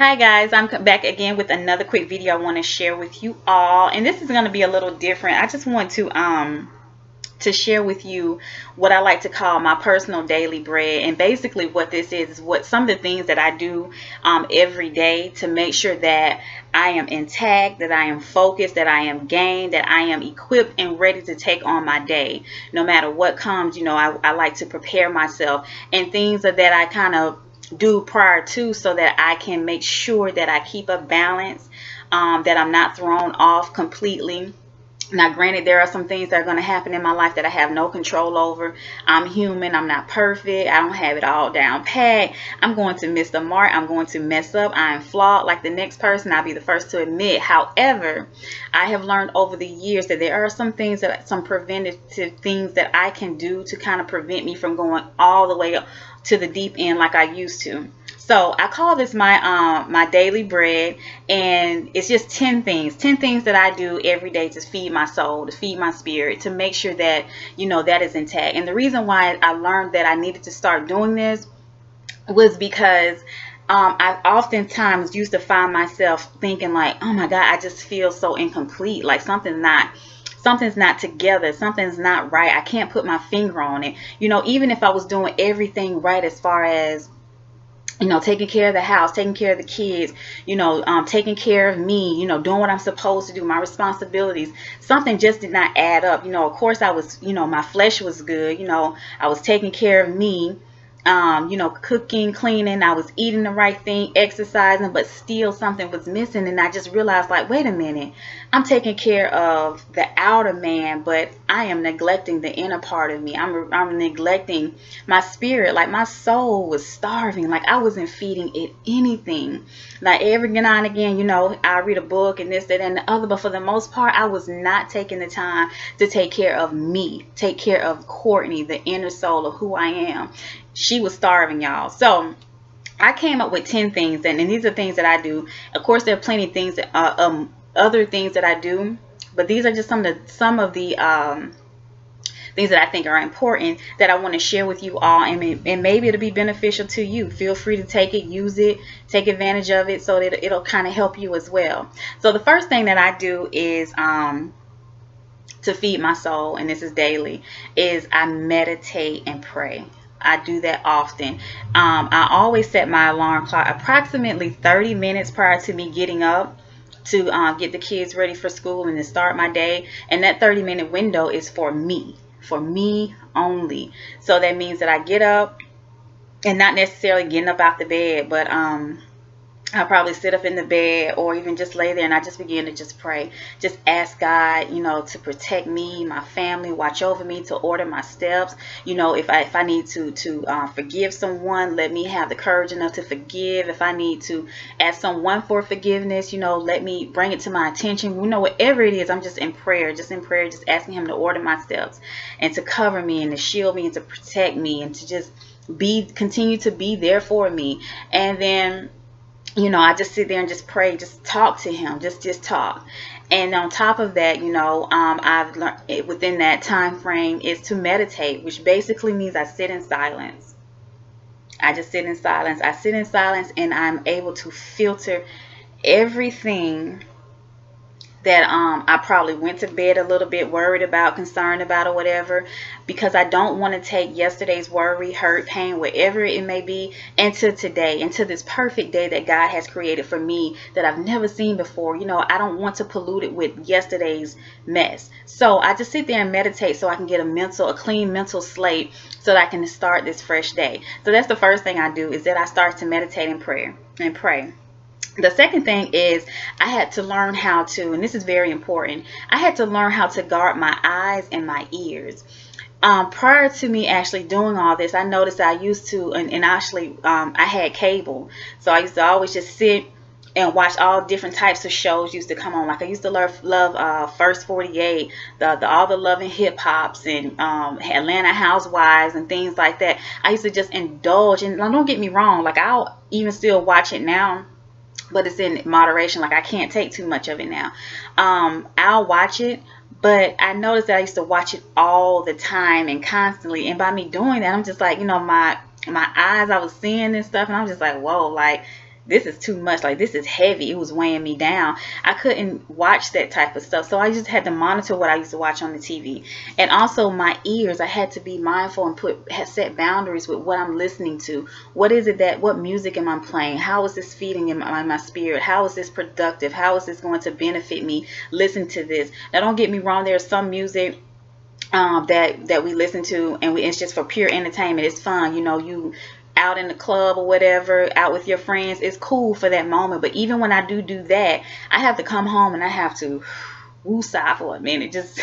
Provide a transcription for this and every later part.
Hi guys, I'm back again with another quick video I want to share with you all, and this is going to be a little different. I just want to share with you what I like to call my personal daily bread. And basically what this is what some of the things that I do every day to make sure that I am intact, that I am focused, that I am gained, that I am equipped and ready to take on my day. No matter what comes, I like to prepare myself, and things that I kind of do prior to, so that I can make sure that I keep a balance, that I'm not thrown off completely. Now, granted, there are some things that are going to happen in my life that I have no control over. I'm human. I'm not perfect. I don't have it all down pat. I'm going to miss the mark. I'm going to mess up. I am flawed like the next person. I'll be the first to admit. However, I have learned over the years that there are some things some preventative things that I can do to kind of prevent me from going all the way up to the deep end like I used to. So I call this my daily bread, and it's just 10 things that I do every day to feed my soul, to feed my spirit, to make sure that that is intact. And the reason why I learned that I needed to start doing this was because I oftentimes used to find myself thinking like, oh my God, I just feel so incomplete, like something's not together, something's not right, I can't put my finger on it. Even if I was doing everything right, as far as taking care of the house, taking care of the kids, taking care of me, doing what I'm supposed to do, my responsibilities, something just did not add up. Of course I was, my flesh was good. I was taking care of me, cooking, cleaning, I was eating the right thing, exercising, but still something was missing. And I just realized, like, wait a minute, I'm taking care of the outer man, but I am neglecting the inner part of me. I'm neglecting my spirit. Like, my soul was starving. Like, I wasn't feeding it anything. Like, every now and again, I read a book and this, that, and the other, but for the most part, I was not taking the time to take care of me, take care of Courtney, the inner soul of who I am. She was starving, y'all. So I came up with 10 things, and these are things that I do. Of course, there are plenty of things that other things that I do, but these are just some of the things that I think are important that I want to share with you all, and maybe it'll be beneficial to you. Feel free to take it, use it, take advantage of it, so that it'll kind of help you as well. So the first thing that I do is to feed my soul, and this is daily, is I meditate and pray. I do that often. I always set my alarm clock approximately 30 minutes prior to me getting up to get the kids ready for school and to start my day. And that 30-minute window is for me only. So that means that I get up, and not necessarily getting up out the bed, but I'll probably sit up in the bed or even just lay there, and I just begin to just pray. Just ask God, to protect me, my family, watch over me, to order my steps. If I need to forgive someone, let me have the courage enough to forgive. If I need to ask someone for forgiveness, let me bring it to my attention. Whatever it is, I'm just in prayer, just asking Him to order my steps and to cover me and to shield me and to protect me and to just continue to be there for me. And then I just sit there and just pray, just talk to Him, just talk. And on top of that, I've learned within that time frame is to meditate, which basically means I sit in silence. I just sit in silence. I sit in silence, and I'm able to filter everything that I probably went to bed a little bit worried about, concerned about, or whatever, because I don't want to take yesterday's worry, hurt, pain, whatever it may be, into today, into this perfect day that God has created for me that I've never seen before. I don't want to pollute it with yesterday's mess. So I just sit there and meditate so I can get a clean mental slate so that I can start this fresh day. So that's the first thing I do, is that I start to meditate and pray. The second thing is I had to learn how to, and this is very important, I had to learn how to guard my eyes and my ears. Prior to me actually doing all this, I noticed I used to, and actually I had cable. So I used to always just sit and watch all different types of shows used to come on. Like I used to love First 48, all the Love and Hip Hops, and Atlanta Housewives and things like that. I used to just indulge, and don't get me wrong, like I'll even still watch it now, but it's in moderation. Like I can't take too much of it now. I'll watch it, but I noticed that I used to watch it all the time and constantly, and by me doing that, I'm just like, my eyes, I was seeing this stuff, and I'm just like, whoa, like this is too much. Like, this is heavy. It was weighing me down. I couldn't watch that type of stuff. So I just had to monitor what I used to watch on the TV. And also my ears, I had to be mindful and set boundaries with what I'm listening to. What is it what music am I playing? How is this feeding in my spirit? How is this productive? How is this going to benefit me? Listen to this. Now, don't get me wrong. There's some music that we listen to, and it's just for pure entertainment. It's fun, you out in the club or whatever, out with your friends. It's cool for that moment. But even when I do that, I have to come home and I have to woosah for a minute, just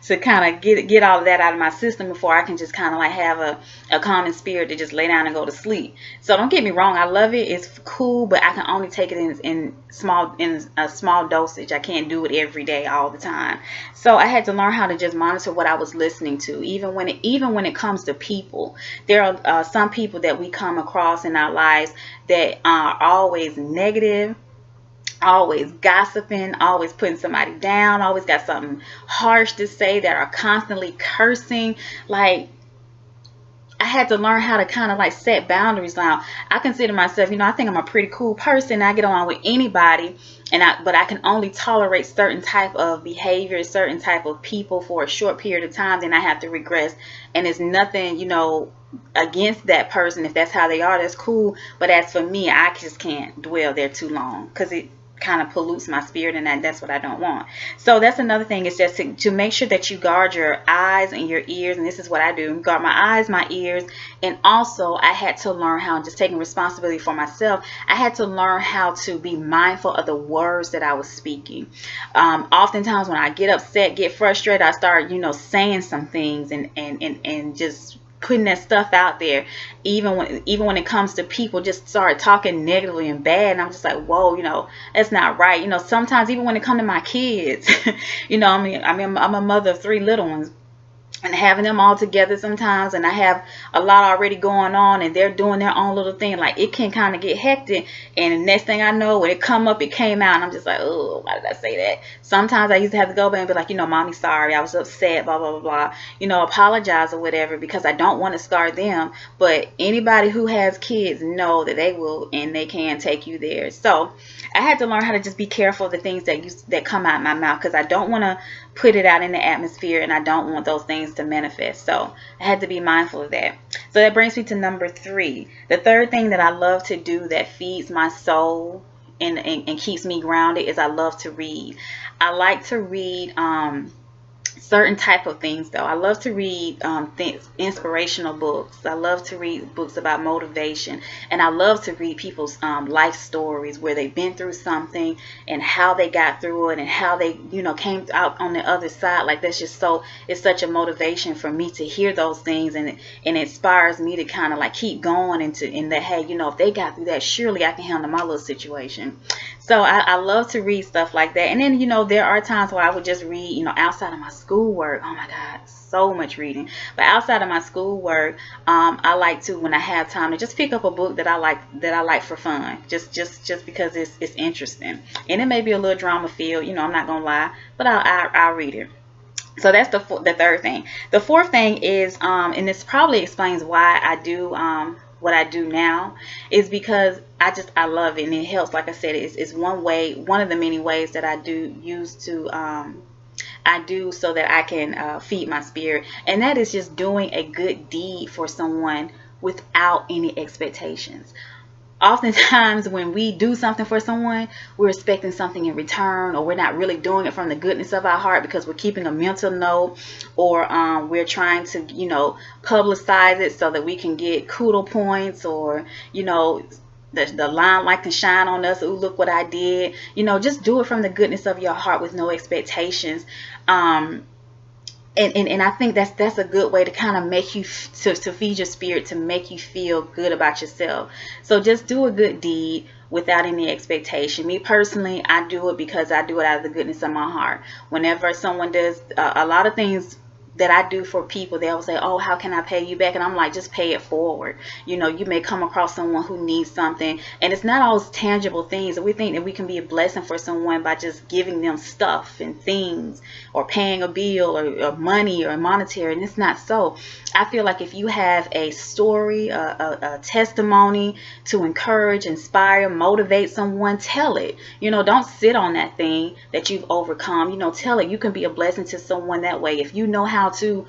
to kind of get all of that out of my system before I can just kind of like have a calming spirit to just lay down and go to sleep. So don't get me wrong, I love it. It's cool, but I can only take it in a small dosage. I can't do it every day all the time. So I had to learn how to just monitor what I was listening to, even when it comes to people. There are some people that we come across in our lives that are always negative, always gossiping, always putting somebody down, always got something harsh to say, that are constantly cursing. Like, I had to learn how to kind of like set boundaries. Now, I consider myself, I think I'm a pretty cool person. I get along with anybody, but I can only tolerate certain type of behavior, certain type of people for a short period of time. Then I have to regress, and it's nothing, against that person. If that's how they are, that's cool. But as for me, I just can't dwell there too long, because it kind of pollutes my spirit, and that's what I don't want. So that's another thing, is just to make sure that you guard your eyes and your ears. And this is what I do: guard my eyes, my ears. And also, I had to learn how, just taking responsibility for myself, I had to learn how to be mindful of the words that I was speaking. Oftentimes when I get upset, get frustrated, I start saying some things and just putting that stuff out there. Even when it comes to people, just start talking negatively and bad, and I'm just like, whoa, that's not right. Sometimes even when it comes to my kids, I'm a mother of 3 little ones, and having them all together sometimes, and I have a lot already going on, and they're doing their own little thing. Like, it can kind of get hectic, and the next thing I know, when it come up, it came out, and I'm just like, oh, why did I say that? Sometimes I used to have to go back and be like, Mommy, sorry, I was upset, blah, blah, blah, blah, apologize or whatever, because I don't want to scar them. But anybody who has kids know that they will, and they can take you there. So I had to learn how to just be careful of the things that come out of my mouth, because I don't want to put it out in the atmosphere, and I don't want those things to manifest. So I had to be mindful of that. So that brings me to number 3. The third thing that I love to do that feeds my soul and keeps me grounded is I love to read. I like to read certain type of things, though. I love to read inspirational books. I love to read books about motivation, and I love to read people's life stories, where they've been through something and how they got through it, and how they came out on the other side. Like, that's just it's such a motivation for me to hear those things, and it inspires me to kind of like keep going, and that, hey, if they got through that, surely I can handle my little situation. So I love to read stuff like that. And then there are times where I would just read outside of my schoolwork. Oh my God, so much reading. But outside of my schoolwork, I like to, when I have time, to just pick up a book that I like for fun, just because it's interesting, and it may be a little drama filled. I'm not gonna lie, but I'll read it. So that's the third thing. The fourth thing is, and this probably explains why I do what I do now, is because I love it, and it helps. Like I said, it's one of the many ways that I do use to I do so that I can feed my spirit, and that is just doing a good deed for someone without any expectations. Oftentimes when we do something for someone, we're expecting something in return, or we're not really doing it from the goodness of our heart because we're keeping a mental note, or we're trying to publicize it so that we can get kudo points, or the limelight can shine on us. Ooh, look what I did. Just do it from the goodness of your heart with no expectations. And I think that's a good way to kind of make you to feed your spirit, to make you feel good about yourself. So just do a good deed without any expectation. Me personally, I do it because I do it out of the goodness of my heart. Whenever someone does a lot of things, that I do for people, they'll say, oh, how can I pay you back? And I'm like, just pay it forward. You know, you may come across someone who needs something, and it's not always tangible things. We think that we can be a blessing for someone by just giving them stuff and things, or paying a bill, or money, or monetary, and it's not so. I feel like if you have a story, a testimony to encourage, inspire, motivate someone, tell it. You know, don't sit on that thing that you've overcome. You know, tell it. You can be a blessing to someone that way. If you know how to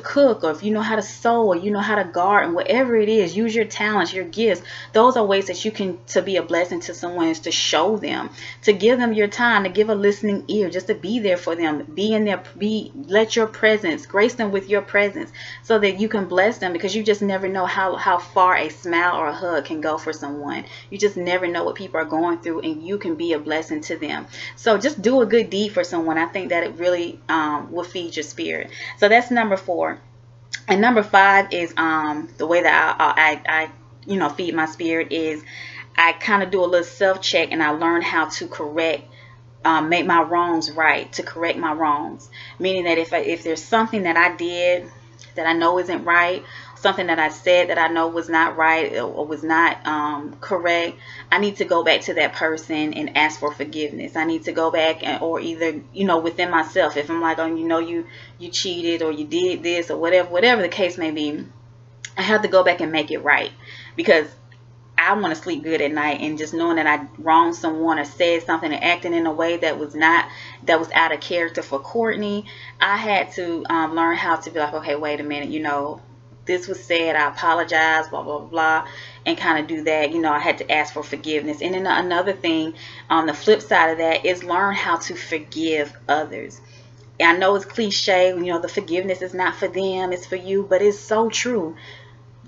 cook, or if you know how to sew, or you know how to garden, whatever it is, use your talents, your gifts. Those are ways that you can to be a blessing to someone, is to show them, to give them your time, to give a listening ear, just to be there for them, be in there, let your presence, grace them with your presence, so that you can bless them, because you just never know how far a smile or a hug can go for someone. You just never know what people are going through, and you can be a blessing to them. So just do a good deed for someone. I think that it really will feed your spirit. So that's number 4. And number 5 is the way that I you know, feed my spirit is I kind of do a little self-check, and I learn how to correct, make my wrongs right, to correct my wrongs. Meaning that if there's something that I did that I know isn't right, something that I said that I know was not right, or was not correct, I need to go back to that person and ask for forgiveness. I need to go back or either, you know, within myself, if I'm like, oh, you know, you cheated, or you did this, or whatever the case may be, I have to go back and make it right, because I want to sleep good at night. And just knowing that I wronged someone, or said something, and acting in a way that was out of character for Courtney, I had to learn how to be like, okay, wait a minute, you know, this was said, I apologize, blah, blah, blah, and kind of do that. You know, I had to ask for forgiveness. And then another thing on the flip side of that is learn how to forgive others. I know it's cliche, you know, the forgiveness is not for them, it's for you, but it's so true.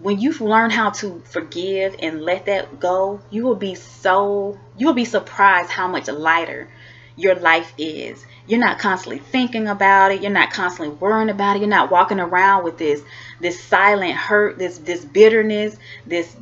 When you learn how to forgive and let that go, you will be surprised how much lighter your life is. You're not constantly thinking about it. You're not constantly worrying about it. You're not walking around with this silent hurt, this bitterness, this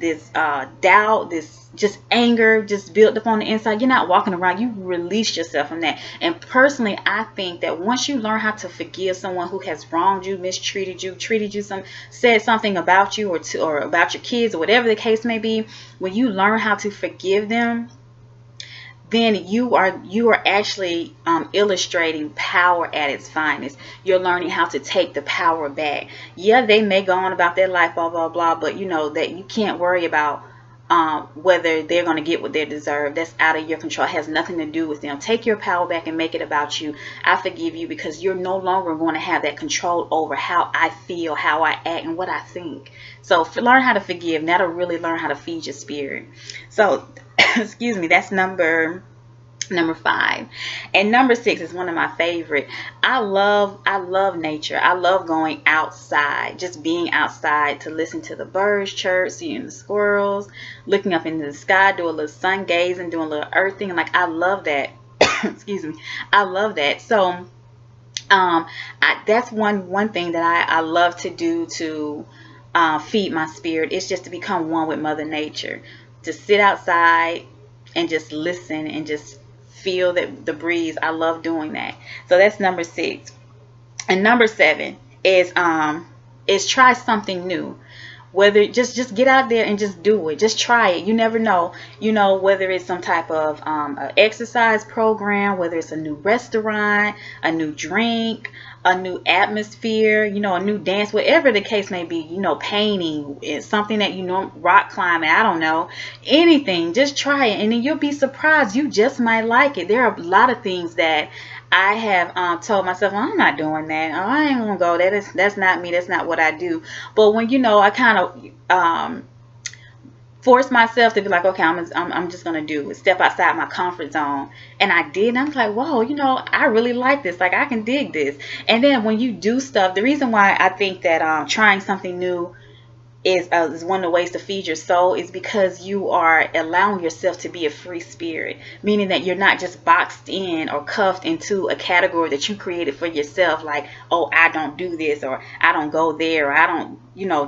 doubt, this just anger just built up on the inside. You're not walking around. You release yourself from that. And personally, I think that once you learn how to forgive someone who has wronged you, mistreated you, treated you, said something about you, or about your kids, or whatever the case may be, when you learn how to forgive them, then you are actually illustrating power at its finest. You're learning how to take the power back. Yeah, they may go on about their life, blah, blah, blah, but you know that you can't worry about whether they're going to get what they deserve. That's out of your control. It has nothing to do with them. Take your power back and make it about you. I forgive you, because you're no longer going to have that control over how I feel, how I act, and what I think. So learn how to forgive, and that'll really learn how to feed your spirit. So excuse me, that's number 5. And number 6 is one of my favorite. I love nature. I love going outside, just being outside, to listen to the birds chirp, seeing the squirrels, looking up into the sky, do a little sun gazing, doing a little earthing. Like, I love that. Excuse me. I love that. So that's one thing that I love to do to feed my spirit. It's just to become one with Mother Nature, to sit outside and just listen and just feel the breeze. I love doing that. So that's number 6. And number 7 is try something new. Whether just get out there and just do it. Just try it. You never know. You know, whether it's some type of exercise program, whether it's a new restaurant, a new drink, a new atmosphere, you know, a new dance, whatever the case may be, you know, painting, it's something that, you know, rock climbing, I don't know, anything. Just try it, and then you'll be surprised. You just might like it. There are a lot of things that I have told myself, well, I'm not doing that. Oh, I ain't gonna go. That's not me. That's not what I do. But when, you know, I kind of force myself to be like, okay, I'm just gonna do it, step outside my comfort zone. And I did, and I was like, whoa, you know, I really like this. Like, I can dig this. And then when you do stuff, the reason why I think that trying something new is one of the ways to feed your soul, is because you are allowing yourself to be a free spirit, meaning that you're not just boxed in or cuffed into a category that you created for yourself, like, oh, I don't do this, or I don't go there, or I don't,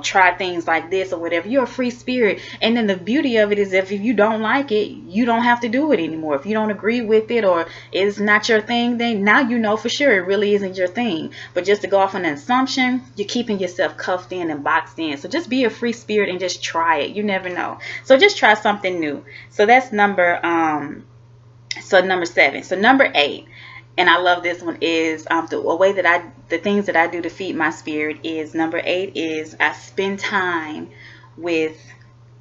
try things like this or whatever. You're a free spirit. And then the beauty of it is, if you don't like it, you don't have to do it anymore. If you don't agree with it, or it's not your thing, then now you know for sure it really isn't your thing. But just to go off on an assumption, you're keeping yourself cuffed in and boxed in. So just be a free spirit and just try it. You never know. So just try something new. So that's number 7. So number 8, and I love this one, is the things that I do to feed my spirit is, number 8 is I spend time with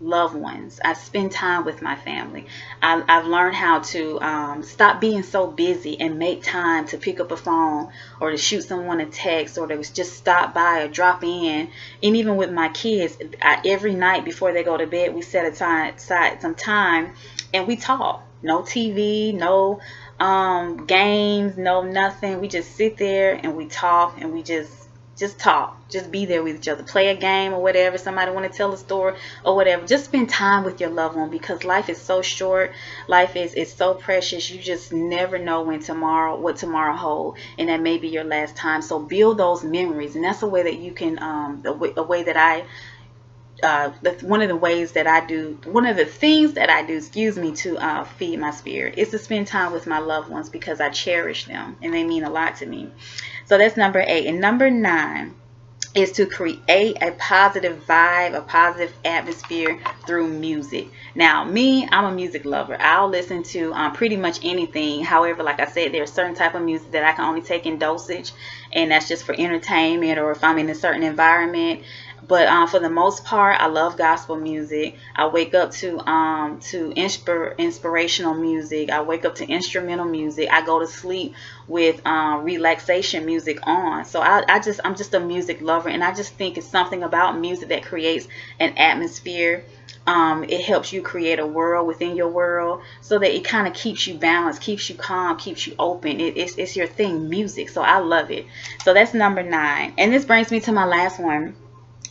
loved ones. I spend time with my family. I've learned how to stop being so busy and make time to pick up a phone, or to shoot someone a text, or to just stop by or drop in. And even with my kids, every night before they go to bed, we set aside some time and we talk. No TV, no games, no nothing. We just sit there and we talk, and we just talk. Just be there with each other. Play a game or whatever. Somebody want to tell a story or whatever. Just spend time with your loved one, because life is so short. Life is so precious. You just never know what tomorrow holds, and that may be your last time. So build those memories, and that's a way that you can one of the things that I do, to feed my spirit, is to spend time with my loved ones, because I cherish them and they mean a lot to me. So that's number 8. And number 9 is to create a positive vibe, a positive atmosphere through music. Now, me, I'm a music lover. I'll listen to pretty much anything. However, like I said, there's certain type of music that I can only take in dosage, and that's just for entertainment, or if I'm in a certain environment. But for the most part, I love gospel music. I wake up to inspirational music. I wake up to instrumental music. I go to sleep with relaxation music on. So I'm just a music lover, and I just think it's something about music that creates an atmosphere. It helps you create a world within your world, so that it kind of keeps you balanced, keeps you calm, keeps you open. It's your thing, music. So I love it. So that's number 9. And this brings me to my last one,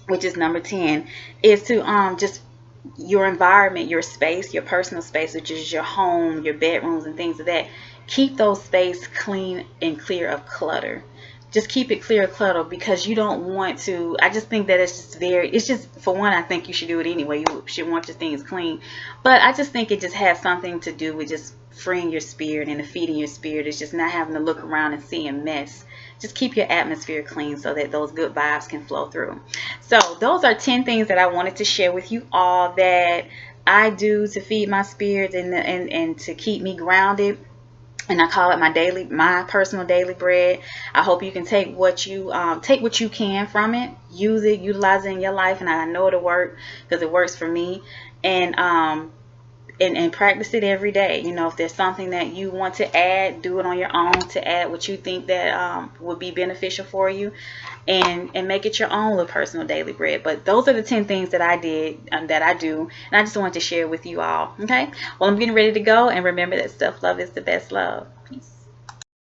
which is number 10, is to just your environment, your space, your personal space, which is your home, your bedrooms, and things of that. Keep those spaces clean and clear of clutter. Just keep it clear of clutter, because you don't want to. I just think that it's just, for one, I think you should do it anyway. You should want your things clean. But I just think it just has something to do with just freeing your spirit and feeding your spirit. It's just not having to look around and see a mess. Just keep your atmosphere clean, so that those good vibes can flow through. So those are 10 things that I wanted to share with you all, that I do to feed my spirit and to keep me grounded. And I call it my personal daily bread. I hope you can take what you can from it, use it, utilize it in your life, and I know it'll work, because it works for me. And practice it every day. If there's something that you want to add, do it on your own, to add what you think that would be beneficial for you, and make it your own little personal daily bread. But those are the 10 things that I did, that I do, and I just wanted to share with you all. Okay, well, I'm getting ready to go, and remember that self-love is the best love. Peace.